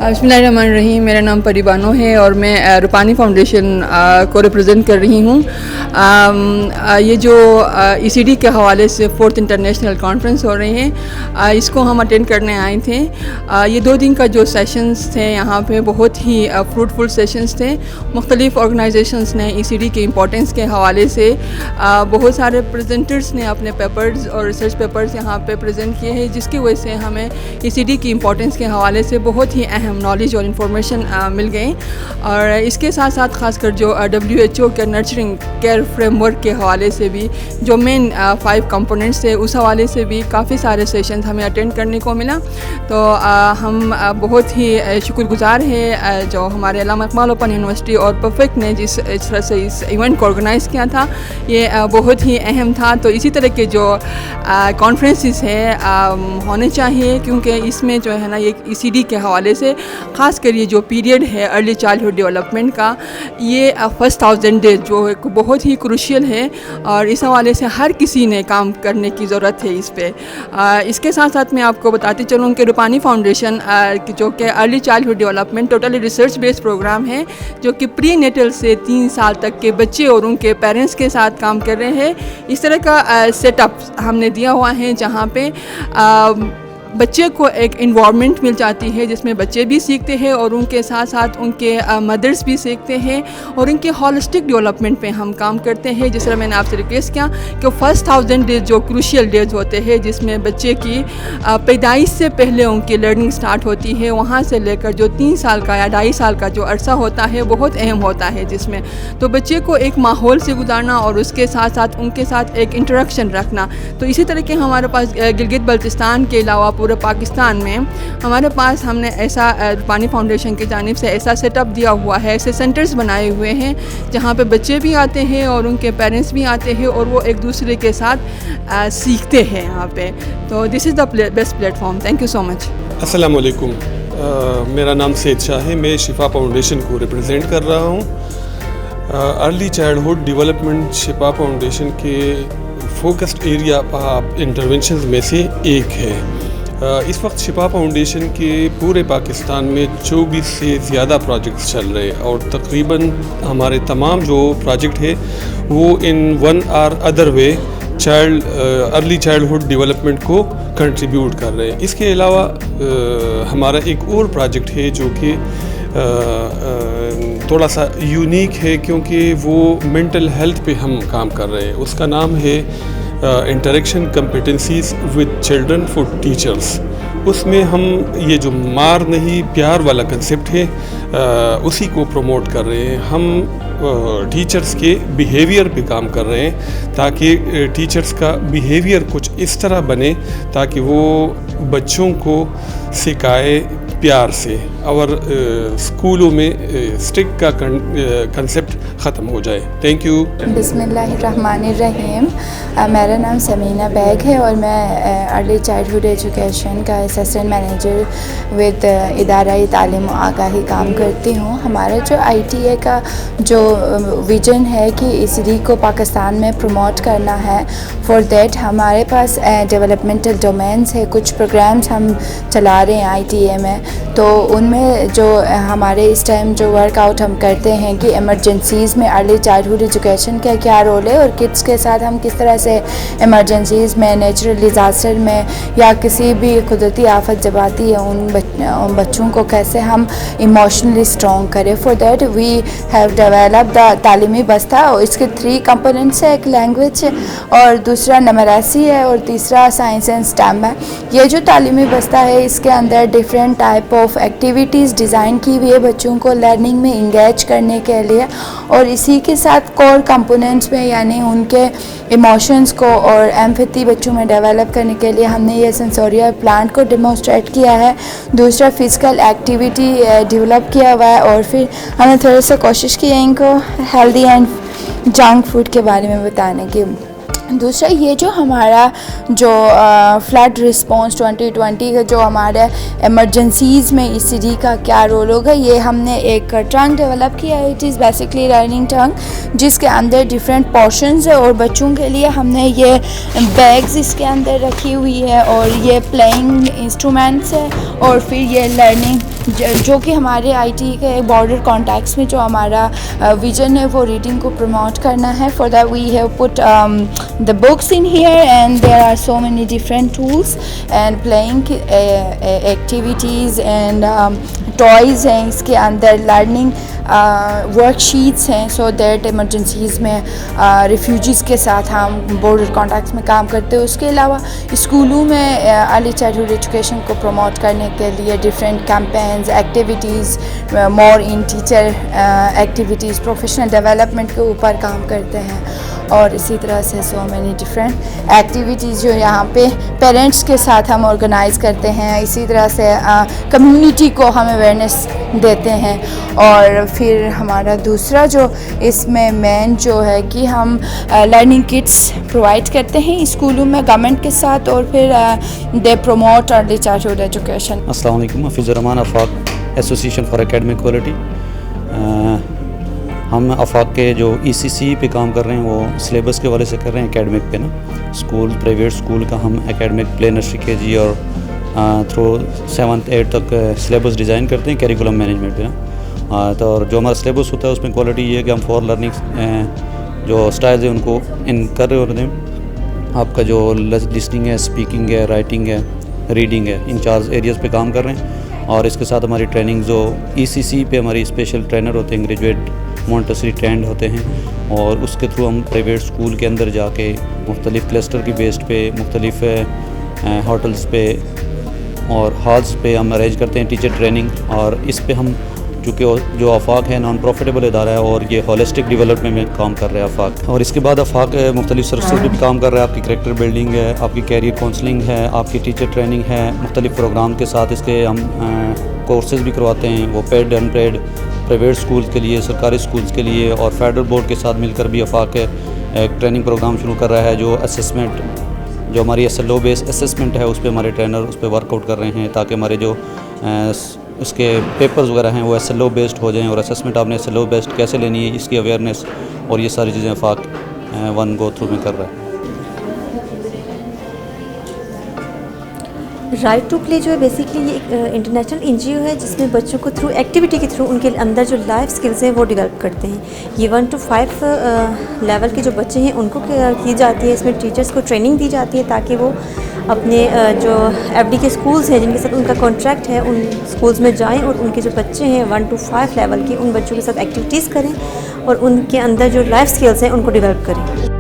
बिस्मिल्लाहिर्रहमानिर्रहीम। मेरा नाम परी बानो है और मैं रूपानी फाउंडेशन को रिप्रेजेंट कर रही हूँ। ये जो ECD के हवाले से 4th इंटरनेशनल कॉन्फ्रेंस हो रही है, इसको हम अटेंड करने आए थे। ये 2 दिन का जो सेशंस थे यहाँ पे बहुत ही फ्रूटफुल सेशंस थे। मुख्तलिफ़ ऑर्गेनाइजेशंस ने ECD के इम्पोर्टेंस के हवाले से बहुत सारे प्रेजेंटर्स ने अपने पेपर्स और रिसर्च पेपर्स यहाँ पे प्रेजेंट किए हैं, जिसकी वजह से हमें ECD की इम्पोर्टेंस के हवाले से बहुत ही अहम नॉलेज और इन्फॉर्मेशन मिल गई। और इसके साथ साथ ख़ासकर जो WHO के नर्चरिंग केयर फ्रेमवर्क के हवाले से भी जो मेन 5 कंपोनेंट्स थे, उस हवाले से भी काफ़ी सारे सेशंस हमें अटेंड करने को मिला। तो हम बहुत ही शुक्रगुजार हैं जो हमारे अल्लामा इकबाल ओपन यूनिवर्सिटी और परफेक्ट ने जिस तरह से इस इवेंट को ऑर्गेनाइज़ किया था, ये बहुत ही अहम था। तो इसी तरह के जो कॉन्फ्रेंसेस हैं होने चाहिए, क्योंकि इसमें जो है ना ये ECD के हवाले से ख़ास कर ये जो पीरियड है अर्ली चाइल्डहुड डेवलपमेंट का, ये फर्स्ट 1000 डेज जो एक बहुत ही क्रूशियल है और इस हवाले से हर किसी ने काम करने की ज़रूरत है इस पे। इसके साथ साथ मैं आपको बताती चलूँ कि रूपानी फाउंडेशन जो कि early childhood development totally research based programme है, जो कि प्री नेटल से 3 साल तक के बच्चे और उनके पेरेंट्स के साथ काम कर रहे हैं। इस तरह का सेटअप हमने दिया हुआ है जहाँ पे बच्चे को एक इन्वायरमेंट मिल जाती है जिसमें बच्चे भी सीखते हैं और उनके साथ साथ उनके मदर्स भी सीखते हैं और उनके होलिस्टिक डेवलपमेंट पे हम काम करते हैं। जिस तरह मैंने आपसे रिक्वेस्ट किया कि फर्स्ट 1000 डेज जो क्रूशियल डेज होते हैं, जिसमें बच्चे की पैदाइश से पहले उनकी लर्निंग स्टार्ट होती है, वहाँ से लेकर जो 3 साल का या 2.5 साल का जो अरसा होता है बहुत अहम होता है, जिसमें तो बच्चे को एक माहौल से गुजारना और उसके साथ साथ उनके साथ एक इंटरेक्शन रखना। तो इसी तरह के हमारे पास गिलगित बल्तिस्तान के अलावा पूरे पाकिस्तान में हमारे पास हमने ऐसा रूपानी फाउंडेशन की जानिब से ऐसा सेटअप दिया हुआ है, ऐसे सेंटर्स बनाए हुए हैं जहाँ पे बच्चे भी आते हैं और उनके पेरेंट्स भी आते हैं और वो एक दूसरे के साथ सीखते हैं यहाँ पे। तो this is the best platform. Thank you so much. अस्सलाम वालेकुम। मेरा नाम सैयद शाह है। मैं शिफा फाउंडेशन को रिप्रेजेंट कर रहा हूँ। अर्ली चाइल्डहुड डेवलपमेंट शिफा फाउंडेशन के फोकस्ड एरिया इंटरवेंशन में से एक है। इस वक्त शिफा फाउंडेशन के पूरे पाकिस्तान में 24 से ज़्यादा प्रोजेक्ट्स चल रहे हैं और तकरीबन हमारे तमाम जो प्रोजेक्ट है वो in one or other way early childhood development को कंट्रीब्यूट कर रहे हैं। इसके अलावा हमारा एक और प्रोजेक्ट है जो कि थोड़ा सा यूनिक है, क्योंकि वो मेंटल हेल्थ पे हम काम कर रहे हैं। उसका नाम है interaction कम्पिटेंसीज with children for teachers. उसमें हम ये जो मार नहीं प्यार वाला कंसेप्ट है उसी को प्रमोट कर रहे हैं। हम टीचर्स के बिहेवियर पे काम कर रहे हैं ताकि टीचर्स का बिहेवियर कुछ इस तरह बने ताकि वो बच्चों को सिखाए प्यार से और स्कूलों में स्ट्रिक्ट का कंसेप्ट ख़त्म हो जाए। Thank you. बिस्मिल्लाहिर्रहमानिर्रहीम। मेरा नाम समीना बैग है और मैं अर्ली चाइल्डहुड एजुकेशन का असिस्टेंट मैनेजर विद इदारा तालीम आगाही काम करती हूँ। हमारा जो ITA का जो विजन है कि ECD को पाकिस्तान में प्रमोट करना है, फॉर देट हमारे पास डेवलपमेंटल डोमेन्स है, कुछ प्रोग्राम्स हम चला रहे हैं ITA में। तो उनमें जो हमारे इस टाइम जो वर्कआउट हम करते हैं कि इमरजेंसीज़ में अर्ली चाइल्डहुड एजुकेशन का क्या रोल है और किड्स के साथ हम किस तरह से इमरजेंसीज़ में, नेचुरल डिज़ास्टर में या किसी भी कुदरती आफत जब आती है उन बच्चों को कैसे हम इमोशनली स्ट्रॉन्ग करें। For that we have develop the Taleemi Basta और इसके 3 कंपोनेंट्स है, एक लैंग्वेज और दूसरा नमरासी है और तीसरा साइंस एंड स्टेम है। ये जो तालीमी बस्ता है इसके अंदर different type of activities design की हुई है बच्चों को लर्निंग में इंगेज करने के लिए, और इसी के साथ कोर कंपोनेंट्स में यानी उनके इमोशंस को और एम्पैथी बच्चों में डेवलप करने के लिए हमने ये सेंसोरियल प्लांट को डेमोस्ट्रेट किया है। दूसरा फिज़िकल एक्टिविटी डेवलप किया हुआ है और फिर हमने थोड़ा सा कोशिश की है इनको हेल्दी एंड जंक फूड के बारे में बताने की। दूसरा ये जो हमारा जो फ्लड रिस्पॉन्स 2020 का जो हमारे एमरजेंसीज़ में ECD का क्या रोल होगा, ये हमने एक ट्रंक डेवलप किया है. It is basically learning trunk जिसके अंदर डिफरेंट पोर्शंस है और बच्चों के लिए हमने ये बैग्स इसके अंदर रखी हुई है और ये प्लेइंग इंस्ट्रूमेंट्स है और फिर ये लर्निंग जो कि हमारे IT के बॉर्डर कॉन्टैक्ट्स में जो हमारा विजन है वो रीडिंग को प्रमोट करना है. For that we have put the books in here and there are so many different tools and playing activities and toys हैं इसके अंदर, learning वर्कशीट्स हैं सो दैट एमरजेंसीज़ में रिफ्यूजीज़ के साथ हम बॉर्डर कॉन्टैक्ट्स में काम करते हैं. उसके अलावा स्कूलों में अर्ली चाइल्डहुड एजुकेशन को प्रमोट करने के लिए डिफरेंट कैंपेन्स, एक्टिविटीज़, मोर इन टीचर एक्टिविटीज़, प्रोफेशनल डेवलपमेंट के ऊपर काम करते हैं और इसी तरह से सो मैनी डिफरेंट एक्टिविटीज़ जो यहाँ पे पेरेंट्स के साथ हम ऑर्गेनाइज़ करते हैं. इसी तरह से कम्युनिटी को हम अवेयरनेस देते हैं. और फिर हमारा दूसरा जो इसमें मेन जो है कि हम लर्निंग किट्स प्रोवाइड करते हैं स्कूलों में गवर्नमेंट के साथ और फिर they promote early childhood education. अस्सलाम वालेकुम, हफीज़ुर रहमान, आफाक एसोसिएशन फॉर एकेडमिक क्वालिटी. हम आफाक के जो ECC पे काम कर रहे हैं वो सिलेबस के वाले से कर रहे हैं एकेडमिक पे ना. स्कूल, प्राइवेट स्कूल का हम एकेडमिक प्ले नर्सरी KG और थ्रू 7th 8th तक सिलेबस डिज़ाइन करते हैं कैरिकुलम मैनेजमेंट पे ना. तो और जो हमारा सिलेबस होता है उसमें क्वालिटी ये है कि हम फॉर लर्निंग जो स्टाइल्स हैं उनको इन कर रहे होते हैं. आपका जो लिसनिंग है, स्पीकिंग है, राइटिंग है, रीडिंग है, इन 4 एरियाज़ पे काम कर रहे हैं. और इसके साथ हमारी ट्रेनिंग जो ECC पे हमारी स्पेशल ट्रेनर होते हैं, ग्रेजुएट मॉन्टेसरी ट्रेंड होते हैं और उसके थ्रू हम प्राइवेट स्कूल के अंदर जाके मुख्तलिफ़ क्लस्टर की बेस्ड पे मुख्तलिफ़ होटल्स पे और हॉल्स पे हम अरेंज करते हैं टीचर ट्रेनिंग. और इस पे हम चूँकि जो आफाक है नॉन प्रॉफिटेबल इदारा है और ये होलिस्टिक डेवलपमेंट में काम कर रहा है आफाक. और इसके बाद आफाक मुख्तलिफ़ सर्विसेज भी काम कर रहा है. आपकी करैक्टर बिल्डिंग है, आपकी कैरियर काउंसलिंग है, आपकी टीचर ट्रेनिंग है. मुख्तलिफ़ प्रोग्राम के साथ इसके हम कोर्सेज़ भी करवाते हैं, वो पेड अनपेड, प्राइवेट स्कूल के लिए, सरकारी स्कूल्स के लिए. और फेडरल बोर्ड के साथ मिलकर भी आफाक एक ट्रेनिंग प्रोग्राम शुरू कर रहा है जो असेसमेंट, जो हमारी SLO बेस्ड असेसमेंट है उस पर हमारे ट्रेनर उस पर वर्कआउट कर रहे हैं ताकि हमारे जो उसके पेपर्स वगैरह हैं वो SLO बेस्ड हो जाएं. और असेसमेंट आपने SLO बेस्ड कैसे लेनी है इसकी अवेयरनेस और ये सारी चीज़ें आफाक 1 गो थ्रू में कर रहा है. राइट टू प्ले जो है बेसिकली ये एक इंटरनेशनल NGO है जिसमें बच्चों को थ्रू एक्टिविटी के थ्रू उनके अंदर जो लाइफ स्किल्स हैं वो डेवलप करते हैं. ये 1 to 5 लेवल के जो बच्चे हैं उनको की जाती है. इसमें टीचर्स को ट्रेनिंग दी जाती है ताकि वो अपने जो FD के स्कूल्स हैं जिनके साथ उनका कॉन्ट्रैक्ट है उन स्कूल्स में जाएं और उनके जो बच्चे हैं 1 to 5 लेवल के उन बच्चों के साथ एक्टिविटीज़ करें और उनके अंदर जो लाइफ स्किल्स हैं उनको डेवलप करें.